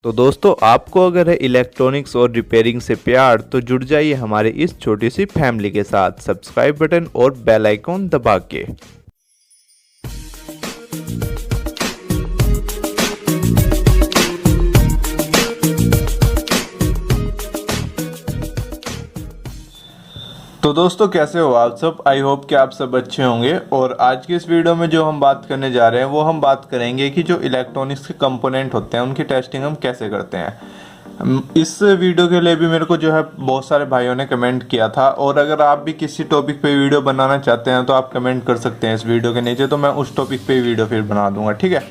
तो दोस्तों आपको अगर है इलेक्ट्रॉनिक्स और रिपेयरिंग से प्यार तो जुड़ जाइए हमारे इस छोटी सी फैमिली के साथ सब्सक्राइब बटन और बेल आइकॉन दबा के। तो दोस्तों कैसे हो आप सब। आई होप कि आप सब अच्छे होंगे। और आज की इस वीडियो में जो हम बात करने जा रहे हैं वो हम बात करेंगे कि जो इलेक्ट्रॉनिक्स के कंपोनेंट होते हैं उनकी टेस्टिंग हम कैसे करते हैं। इस वीडियो के लिए भी मेरे को जो है बहुत सारे भाइयों ने कमेंट किया था, और अगर आप भी किसी टॉपिक पे वीडियो बनाना चाहते हैं तो आप कमेंट कर सकते हैं इस वीडियो के नीचे, तो मैं उस टॉपिक पे वीडियो फिर बना दूंगा। ठीक है,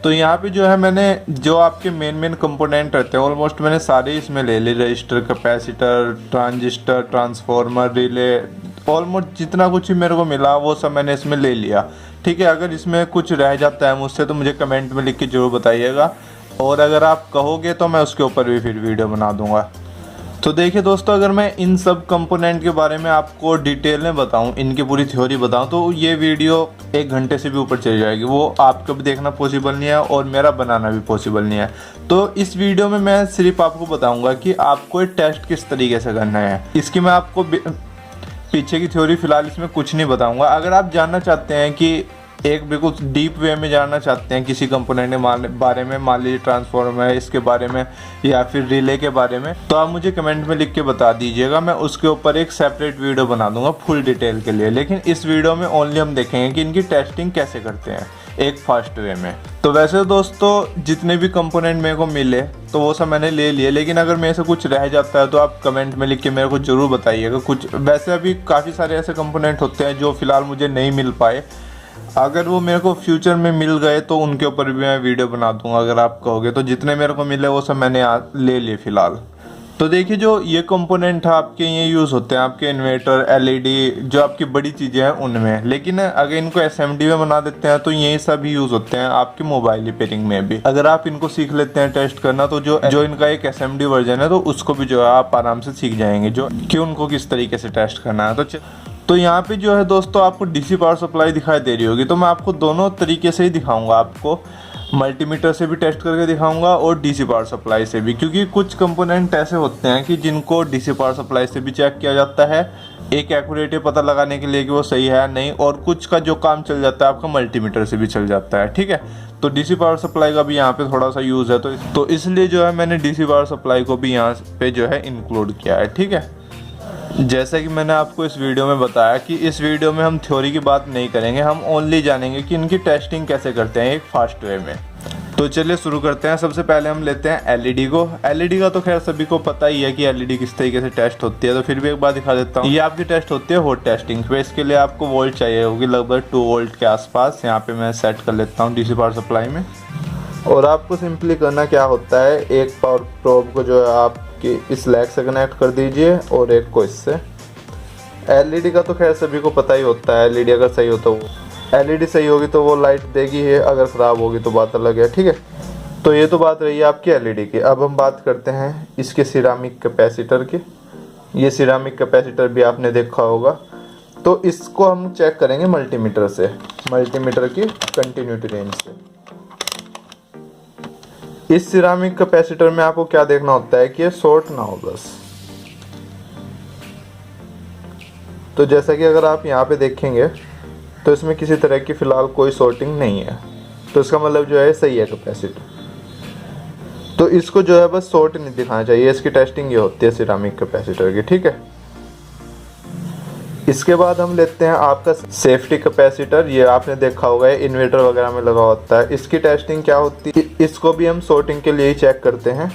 तो यहाँ पे जो है मैंने जो आपके मेन कंपोनेंट रहते हैं ऑलमोस्ट मैंने सारे इसमें ले लिए। Register, capacitor, transistor, transformer, relay, almost जितना कुछ ही मेरे को मिला वो सब मैंने इसमें ले लिया। ठीक है, अगर इसमें कुछ रह जाता है मुझसे तो मुझे कमेंट में लिख के ज़रूर बताइएगा, और अगर आप कहोगे तो मैं उसके ऊपर भी फिर वीडियो बना दूंगा। तो देखिए दोस्तों, अगर मैं इन सब कंपोनेंट के बारे में आपको डिटेल में बताऊं, इनकी पूरी थ्योरी बताऊं, तो ये वीडियो 1 घंटे से भी ऊपर चली जाएगी। वो आपको भी देखना पॉसिबल नहीं है और मेरा बनाना भी पॉसिबल नहीं है। तो इस वीडियो में मैं सिर्फ आपको बताऊंगा कि आपको ये टेस्ट किस तरीके से करना है। इसकी मैं आपको पीछे की थ्योरी फिलहाल इसमें कुछ नहीं बताऊंगा। अगर आप जानना चाहते हैं कि एक बिल्कुल डीप वे में जानना चाहते हैं किसी कंपोनेंट के बारे में, मान लीजिए ट्रांसफार्मर है इसके बारे में या फिर रिले के बारे में, तो आप मुझे कमेंट में लिख के बता दीजिएगा। मैं उसके ऊपर एक सेपरेट वीडियो बना दूंगा फुल डिटेल के लिए। लेकिन इस वीडियो में ओनली हम देखेंगे कि इनकी टेस्टिंग कैसे करते हैं एक फास्ट वे में। तो वैसे दोस्तों जितने भी कंपोनेंट मेरे को मिले तो वो सब मैंने ले लिए, लेकिन अगर मेरे से कुछ रह जाता है तो आप कमेंट में लिख के मेरे को ज़रूर बताइएगा। कुछ वैसे अभी काफ़ी सारे ऐसे कंपोनेंट होते हैं जो फ़िलहाल मुझे नहीं मिल पाए, अगर वो मेरे को फ्यूचर में मिल गए तो उनके ऊपर भी मैं वीडियो बना दूंगा अगर आप कहोगे। तो जितने मेरे को मिले वो सब मैंने ले लिए फ़िलहाल। तो देखिए, जो ये कंपोनेंट है आपके ये यूज़ होते हैं आपके इन्वर्टर, एलईडी, जो आपकी बड़ी चीज़ें हैं उनमें। लेकिन अगर इनको एसएमडी में बना देते हैं तो यही सब यूज़ होते हैं आपके मोबाइल रिपेयरिंग में भी। अगर आप इनको सीख लेते हैं टेस्ट करना तो जो इनका एक एसएमडी वर्जन है तो उसको भी जो है आप आराम से सीख जाएंगे जो कि उनको किस तरीके से टेस्ट करना है। तो यहाँ पे जो है दोस्तों आपको डीसी पावर सप्लाई दिखाई दे रही होगी, तो मैं आपको दोनों तरीके से ही दिखाऊंगा। आपको मल्टीमीटर से भी टेस्ट करके दिखाऊंगा और डीसी पावर सप्लाई से भी, क्योंकि कुछ कंपोनेंट ऐसे होते हैं कि जिनको डीसी पावर सप्लाई से भी चेक किया जाता है एक एक्यूरेट पता लगाने के लिए कि वो सही है नहीं, और कुछ का जो काम चल जाता है आपका मल्टीमीटर से भी चल जाता है। ठीक है, तो डीसी पावर सप्लाई का भी यहाँ पे थोड़ा सा यूज़ है, तो इसलिए जो है मैंने डीसी पावर सप्लाई को भी यहाँ पे जो है इंक्लूड किया है। ठीक है, जैसा कि मैंने आपको इस वीडियो में बताया कि इस वीडियो में हम थ्योरी की बात नहीं करेंगे, हम ओनली जानेंगे कि इनकी टेस्टिंग कैसे करते हैं एक फास्ट वे में। तो चलिए शुरू करते हैं। सबसे पहले हम लेते हैं एलईडी को। एलईडी का तो खैर सभी को पता ही है कि एलईडी किस तरीके से टेस्ट होती है, तो फिर भी एक बार दिखा देता हूँ। ये आपकी टेस्ट होती है हॉट टेस्टिंग पे। इसके लिए आपको वोल्ट चाहिए होगी लगभग 2 वोल्ट के आसपास। यहाँ पे मैं सेट कर लेता हूँ डीसी पावर सप्लाई में। और आपको सिंपली करना क्या होता है, एक पावर प्रोब को जो है आप कि इस लैग से कनेक्ट कर दीजिए और एक को इससे। एलईडी का तो खैर सभी को पता ही होता है, एलईडी अगर सही हो तो एलईडी सही होगी तो वो लाइट देगी है, अगर ख़राब होगी तो बात अलग है। ठीक है, तो ये तो बात रही है आपकी एलईडी की। अब हम बात करते हैं इसके सिरामिक कैपेसिटर की। ये सिरामिक कैपेसिटर भी आपने देखा होगा, तो इसको हम चेक करेंगे मल्टीमीटर से, मल्टीमीटर की कंटिन्यूटी रेंज से। इस सिरामिक कैपेसिटर में आपको क्या देखना होता है कि ये शॉर्ट ना हो बस। तो जैसा कि अगर आप यहाँ पे देखेंगे तो इसमें किसी तरह की फ़िलहाल कोई शॉर्टिंग नहीं है, तो इसका मतलब जो है सही है कैपेसिटर। तो इसको जो है बस शॉर्ट नहीं दिखाना चाहिए। इसकी टेस्टिंग ये होती है सिरामिक कैपेसिटर की। ठीक है, इसके बाद हम लेते हैं आपका सेफ्टी कैपेसिटर। ये आपने देखा होगा इन्वर्टर वगैरह में लगा होता है। इसकी टेस्टिंग क्या होती है, इसको भी हम शॉर्टिंग के लिए ही चेक करते हैं।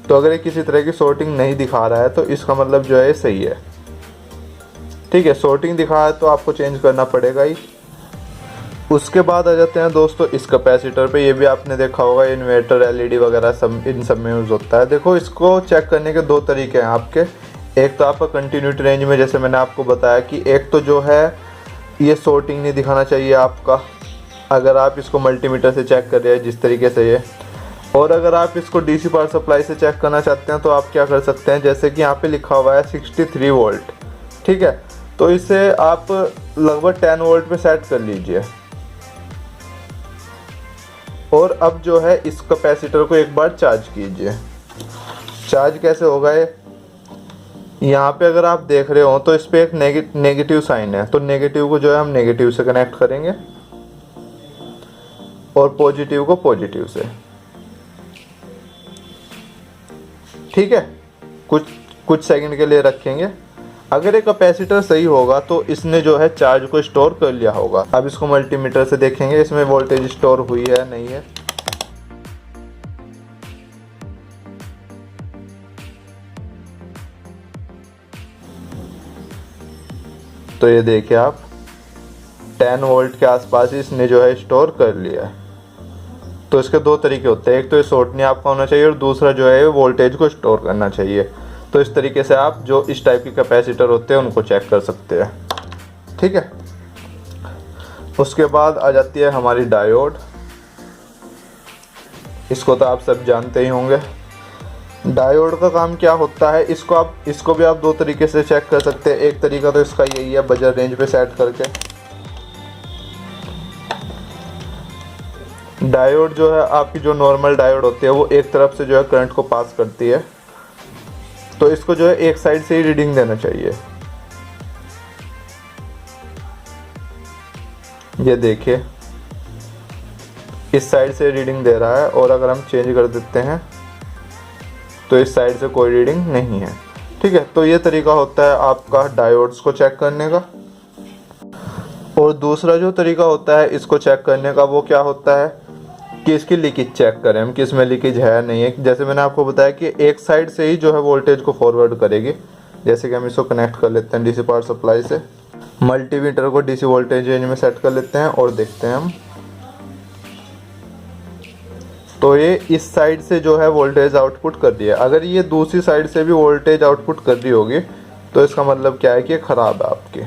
तो अगर ये किसी तरह की शॉर्टिंग नहीं दिखा रहा है तो इसका मतलब जो है सही है। ठीक है, शॉर्टिंग दिखा है तो आपको चेंज करना पड़ेगा ही। उसके बाद आ जाते हैं दोस्तों इस कैपेसिटर पे। ये भी आपने देखा होगा इन्वर्टर, एलईडी वगैरह सब इन सब में यूज़ होता है। देखो, इसको चेक करने के 2 तरीके हैं आपके। एक तो आपका कंटिन्यूटी रेंज में, जैसे मैंने आपको बताया कि एक तो जो है ये शॉर्टिंग नहीं दिखाना चाहिए आपका, अगर आप इसको मल्टीमीटर से चेक कर रहे हैं जिस तरीके से ये। और अगर आप इसको डीसी पावर सप्लाई से चेक करना चाहते हैं तो आप क्या कर सकते हैं, जैसे कि यहाँ पे लिखा हुआ है 63 वोल्ट। ठीक है, तो इसे आप लगभग 10 वोल्ट पे सेट कर लीजिए। और अब जो है इस कैपेसिटर को एक बार चार्ज कीजिए। चार्ज कैसे होगा ये, यहाँ पे अगर आप देख रहे हो तो इस पे एक नेगेटिव साइन है, तो नेगेटिव को जो है हम नेगेटिव से कनेक्ट करेंगे और पॉजिटिव को पॉजिटिव से। ठीक है, कुछ सेकंड के लिए रखेंगे। अगर ये कैपेसिटर सही होगा तो इसने जो है चार्ज को स्टोर कर लिया होगा। अब इसको मल्टीमीटर से देखेंगे इसमें वोल्टेज स्टोर हुई है नहीं है। तो ये देखिए आप 10 वोल्ट के आसपास इसने जो है स्टोर कर लिया है। तो इसके दो तरीके होते हैं, एक तो ये शॉर्ट आपका होना चाहिए और दूसरा जो है वोल्टेज को स्टोर करना चाहिए। तो इस तरीके से आप जो इस टाइप के कैपेसिटर होते हैं उनको चेक कर सकते हैं। ठीक है, उसके बाद आ जाती है हमारी डायोड। इसको तो आप सब जानते ही होंगे। डायोड का काम क्या होता है, इसको भी आप दो तरीके से चेक कर सकते हैं। एक तरीका तो इसका यही है, बजर रेंज पे सेट करके। डायोड जो है आपकी जो नॉर्मल डायोड होती है वो एक तरफ से जो है करंट को पास करती है, तो इसको जो है एक साइड से ही रीडिंग देना चाहिए। ये देखिए इस साइड से रीडिंग दे रहा है, और अगर हम चेंज कर देते हैं तो इस साइड से कोई रीडिंग नहीं है। ठीक है, तो ये तरीका होता है आपका डायोड्स को चेक करने का। और दूसरा जो तरीका होता है इसको चेक करने का वो क्या होता है कि इसकी लीकेज चेक करें हम कि इसमें लीकेज है नहीं है। जैसे मैंने आपको बताया कि एक साइड से ही जो है वोल्टेज को फॉरवर्ड करेगी। जैसे कि हम इसको कनेक्ट कर लेते हैं डीसी पावर सप्लाई से, मल्टीमीटर को डीसी वोल्टेज रेंज में सेट कर लेते हैं और देखते हैं हम। तो ये इस साइड से जो है वोल्टेज आउटपुट कर रही है। अगर ये दूसरी साइड से भी वोल्टेज आउटपुट कर रही होगी तो इसका मतलब क्या है कि ख़राब है आपकी।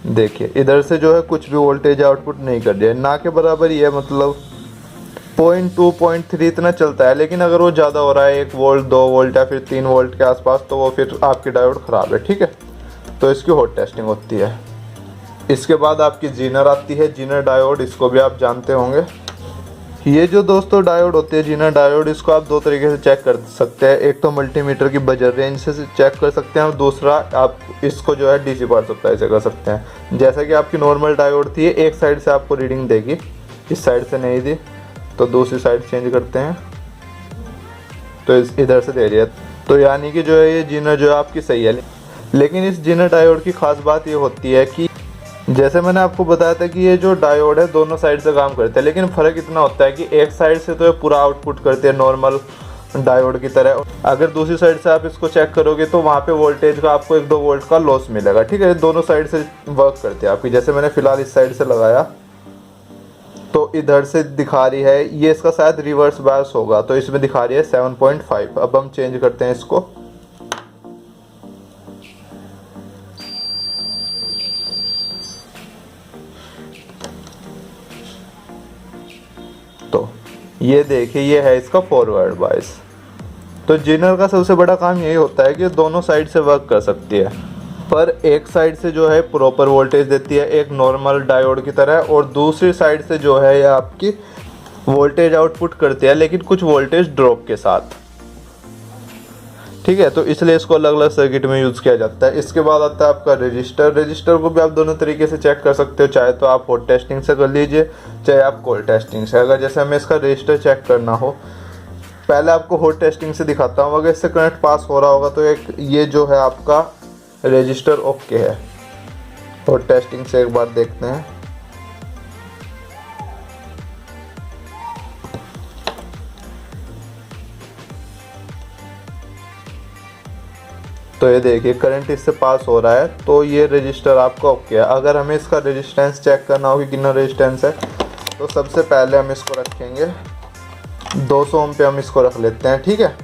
देखिए इधर से जो है कुछ भी वोल्टेज आउटपुट नहीं कर रही है, ना के बराबर ही है, मतलब 0.2 0.3 इतना चलता है। लेकिन अगर वो ज़्यादा हो रहा है 1 वोल्ट 2 वोल्ट या फिर 3 वोल्ट के आसपास, तो वो फिर आपकी डायोड ख़राब है। ठीक है, तो इसकी हॉट टेस्टिंग होती है। इसके बाद आपकी जीनर आती है, जीनर डायोड, इसको भी आप जानते होंगे। ये जो दोस्तों डायोड होती है जीनर डायोड, इसको आप दो तरीके से चेक कर सकते हैं। एक तो मल्टीमीटर की बजर रेंज से चेक कर सकते हैं और दूसरा आप इसको जो है डीसी पावर सप्लाई से कर सकते हैं। जैसा कि आपकी नॉर्मल डायोड थी, एक साइड से आपको रीडिंग देगी, इस साइड से नहीं दी, तो दूसरी साइड चेंज करते हैं तो इधर से दे रही है। तो यानी कि जो है ये जीनर जो है आपकी सही है। लेकिन इस जीनर डायोड की खास बात ये होती है कि जैसे मैंने आपको बताया था कि ये जो डायोड है दोनों साइड से काम करते हैं, लेकिन फ़र्क इतना होता है कि एक साइड से तो ये पूरा आउटपुट करते हैं नॉर्मल डायोड की तरह। अगर दूसरी साइड से आप इसको चेक करोगे तो वहाँ पे वोल्टेज का आपको 1-2 वोल्ट का लॉस मिलेगा। ठीक है, दोनों साइड से वर्क करते हैं आपकी। जैसे मैंने फ़िलहाल इस साइड से लगाया तो इधर से दिखा रही है, ये इसका शायद रिवर्स बायस होगा, तो इसमें दिखा रही है 7.5। अब हम चेंज करते हैं इसको, तो ये देखिए ये है इसका फॉरवर्ड बायस। तो जीनर का सबसे बड़ा काम यही होता है कि दोनों साइड से वर्क कर सकती है, पर एक साइड से जो है प्रॉपर वोल्टेज देती है एक नॉर्मल डायोड की तरह, और दूसरी साइड से जो है ये आपकी वोल्टेज आउटपुट करती है लेकिन कुछ वोल्टेज ड्रॉप के साथ। ठीक है, तो इसलिए इसको अलग अलग सर्किट में यूज़ किया जाता है। इसके बाद आता है आपका रजिस्टर। रजिस्टर को भी आप दोनों तरीके से चेक कर सकते हो, चाहे तो आप हॉट टेस्टिंग से कर लीजिए, चाहे आप कोल्ड टेस्टिंग से। अगर जैसे हमें इसका रजिस्टर चेक करना हो, पहले आपको हॉट टेस्टिंग से दिखाता हूँ। अगर इससे करंट पास हो रहा होगा तो एक ये जो है आपका रजिस्टर ओके है। हॉट टेस्टिंग से एक बार देखते हैं। तो ये देखिए करंट इससे पास हो रहा है, तो ये रजिस्टर आपका ओके है। अगर हमें इसका रेजिस्टेंस चेक करना हो कि कितना रेजिस्टेंस है, तो सबसे पहले हम इसको रखेंगे 200 ओम पे, हम इसको रख लेते हैं। ठीक है,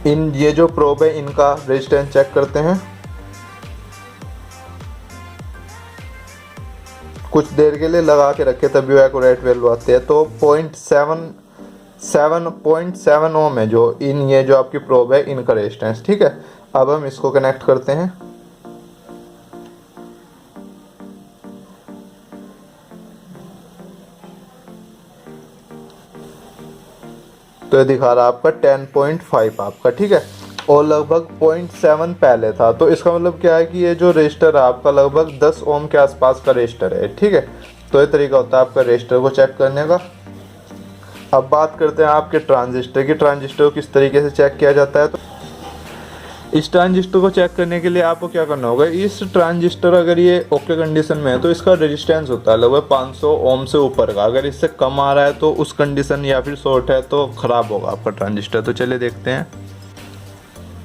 इन ये जो प्रोब है इनका रेजिस्टेंस चेक करते हैं। कुछ देर के लिए लगा के रखे तभी वो एक्यूरेट वैल्यू आती है। तो 7.7 ओम है जो ये जो आपकी प्रोब है इनका रेजिस्टेंस। ठीक है, अब हम इसको कनेक्ट करते हैं। तो ये दिखा रहा है आपका 10.5 आपका, ठीक है, और लगभग 0.7 पहले था। तो इसका मतलब क्या है कि ये जो रजिस्टर है आपका लगभग 10 ओम के आसपास का रजिस्टर है, ठीक है। तो ये तरीका होता है आपका रजिस्टर को चेक करने का। अब बात करते हैं आपके ट्रांजिस्टर की। ट्रांजिस्टर को किस तरीके से चेक किया जाता है। तो इस ट्रांजिस्टर को चेक करने के लिए आपको क्या करना होगा, इस ट्रांजिस्टर अगर ये ओके कंडीशन में है तो इसका रेजिस्टेंस होता है लगभग 500 ओम से ऊपर का। अगर इससे कम आ रहा है तो उस कंडीशन या फिर शॉर्ट है तो ख़राब होगा आपका ट्रांजिस्टर। तो चलिए देखते हैं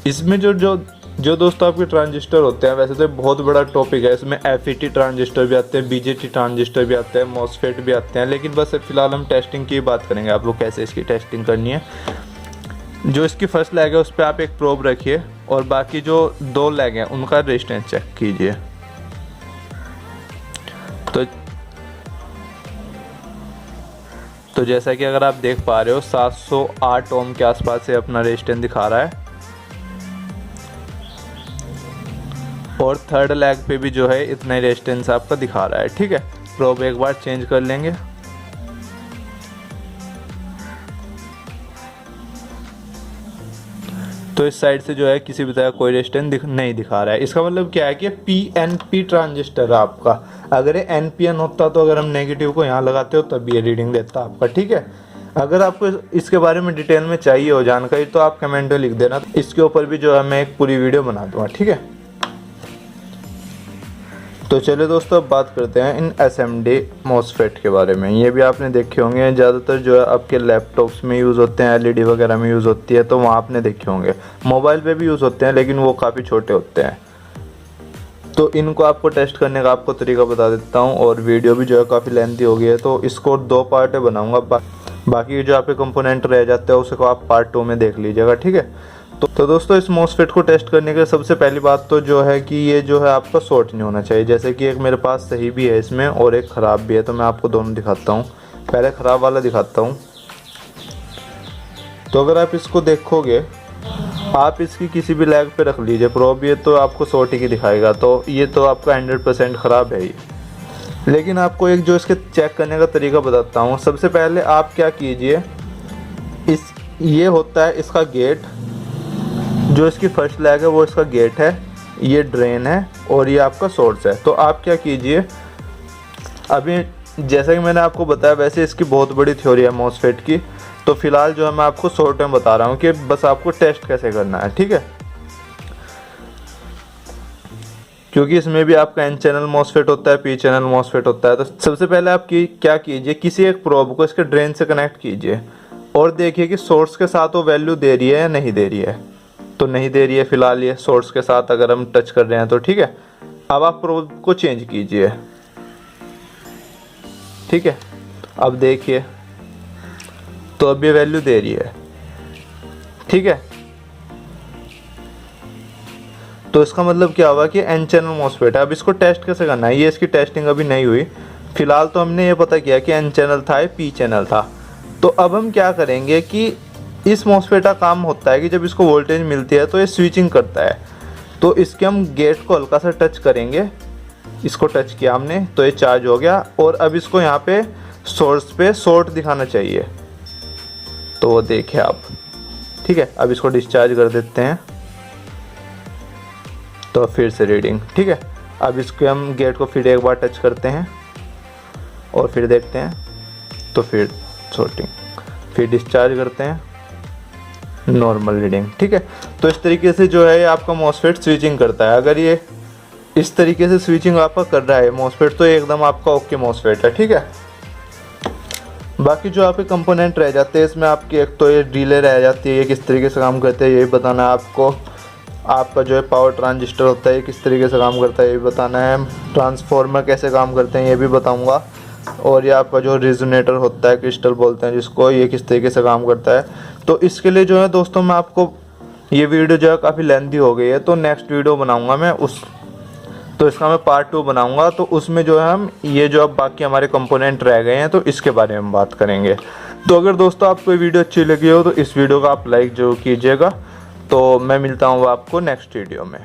इसमें जो दोस्तों आपके ट्रांजिस्टर होते हैं, वैसे तो बहुत बड़ा टॉपिक है। इसमें FET ट्रांजिस्टर भी आते हैं, BJT ट्रांजिस्टर भी आते हैं, MOSFET भी आते हैं, लेकिन बस फिलहाल हम टेस्टिंग की बात करेंगे आप लोग कैसे इसकी टेस्टिंग करनी है। जो इसकी फर्स्ट लेग है उस पर आप एक प्रोब रखिए और बाकी जो 2 लेग हैं उनका रेजिस्टेंस चेक कीजिए। तो जैसा कि अगर आप देख पा रहे हो 708 ओम के आसपास से अपना रेजिस्टेंस दिखा रहा है, और थर्ड लेग पे भी जो है इतना ही रेजिस्टेंस आपका दिखा रहा है, ठीक है। प्रोब एक बार चेंज कर लेंगे। तो इस साइड से जो है किसी भी तरह कोई रेजिस्टेंस नहीं दिखा रहा है। इसका मतलब क्या है कि PNP ट्रांजिस्टर है आपका। अगर ये NPN होता तो अगर हम नेगेटिव को यहाँ लगाते हो तब ये रीडिंग देता आपका, ठीक है। अगर आपको इसके बारे में डिटेल में चाहिए हो जानकारी तो आप कमेंट में लिख देना, इसके ऊपर भी जो है मैं एक पूरी वीडियो बना दूंगा, ठीक है। तो चलिए दोस्तों अब बात करते हैं इन SMD MOSFET के बारे में। ये भी आपने देखे होंगे, ज़्यादातर जो है आपके लैपटॉप्स में यूज़ होते हैं, LED वगैरह में यूज़ होती है, तो वहाँ आपने देखे होंगे। मोबाइल पे भी यूज़ होते हैं लेकिन वो काफ़ी छोटे होते हैं। तो इनको आपको टेस्ट करने का आपको तरीका बता देता हूँ, और वीडियो भी जो है काफ़ी लेंथी हो गई है तो इसको 2 पार्ट में बनाऊँगा। बाकी जो आपके कंपोनेंट रह जाते हैं उसको आप पार्ट 2 में देख लीजिएगा, ठीक है। तो दोस्तों इस MOSFET को टेस्ट करने के सबसे पहली बात तो जो है कि ये जो है आपका शॉर्ट नहीं होना चाहिए। जैसे कि एक मेरे पास सही भी है इसमें और एक ख़राब भी है, तो मैं आपको दोनों दिखाता हूँ। पहले ख़राब वाला दिखाता हूँ। तो अगर आप इसको देखोगे, आप इसकी किसी भी लेग पे रख लीजिए प्रोब, ये तो आपको शॉर्ट ही दिखाएगा। तो ये तो आपका 100% ख़राब है ही। लेकिन आपको एक जो इसके चेक करने का तरीका बताता हूँ। सबसे पहले आप क्या कीजिए, ये होता है इसका गेट, जो इसकी फर्स्ट लेग है वो इसका गेट है, ये ड्रेन है और ये आपका सोर्स है। तो आप क्या कीजिए, अभी जैसा कि मैंने आपको बताया वैसे इसकी बहुत बड़ी थ्योरी है MOSFET की, तो फिलहाल जो है मैं आपको शॉर्ट में बता रहा हूँ कि बस आपको टेस्ट कैसे करना है, ठीक है। क्योंकि इसमें भी आपका N चैनल MOSFET होता है, P चैनल MOSFET होता है। तो सबसे पहले आप क्या कीजिए, किसी एक प्रोब को इसके ड्रेन से कनेक्ट कीजिए और देखिए कि सोर्स के साथ वो वैल्यू दे रही है या नहीं दे रही है। तो नहीं दे रही है फिलहाल ये सोर्स के साथ अगर हम टच कर रहे हैं तो, ठीक है। अब आप प्रोब को चेंज कीजिए, ठीक है। अब देखिए तो अब ये वैल्यू दे रही है, ठीक है। तो इसका मतलब क्या हुआ कि N चैनल MOSFET है। अब इसको टेस्ट कैसे करना है, ये इसकी टेस्टिंग अभी नहीं हुई। फिलहाल तो हमने ये पता किया कि N चैनल था, P चैनल था। तो अब हम क्या करेंगे कि इस MOSFET का काम होता है कि जब इसको वोल्टेज मिलती है तो ये स्विचिंग करता है। तो इसके हम गेट को हल्का सा टच करेंगे, इसको टच किया हमने तो ये चार्ज हो गया, और अब इसको यहाँ पे सोर्स पे शॉर्ट दिखाना चाहिए। तो वो देखिए आप, ठीक है। अब इसको डिस्चार्ज कर देते हैं तो फिर से रीडिंग, ठीक है। अब इसको हम गेट को फिर एक बार टच करते हैं और फिर देखते हैं तो फिर शॉर्टिंग, फिर डिस्चार्ज करते हैं, नॉर्मल रीडिंग, ठीक है। तो इस तरीके से जो है आपका MOSFET स्विचिंग करता है। अगर ये इस तरीके से स्विचिंग आपका कर रहा है MOSFET तो एकदम आपका ओके MOSFET है, ठीक है। बाकी जो आपके कंपोनेंट रह जाते हैं इसमें आपकी एक तो ये रिले रह जाती है, ये किस तरीके से काम करते हैं ये बताना है आपको। आपका जो है पावर ट्रांजिस्टर होता है ये किस तरीके से काम करता है ये बताना है। ट्रांसफार्मर कैसे काम करते हैं ये भी बताऊँगा। और ये आपका जो रेजोनेटर होता है, क्रिस्टल बोलते हैं जिसको, ये किस तरीके से काम करता है। तो इसके लिए जो है दोस्तों मैं आपको, ये वीडियो जो है काफ़ी लेंथी हो गई है तो नेक्स्ट वीडियो बनाऊंगा मैं तो इसका मैं पार्ट 2 बनाऊंगा। तो उसमें जो है हम ये जो अब बाकी हमारे कंपोनेंट रह गए हैं तो इसके बारे में बात करेंगे। तो अगर दोस्तों आपको ये वीडियो अच्छी लगी हो तो इस वीडियो को आप लाइक जरूर कीजिएगा। तो मैं मिलता हूँ आपको नेक्स्ट वीडियो में।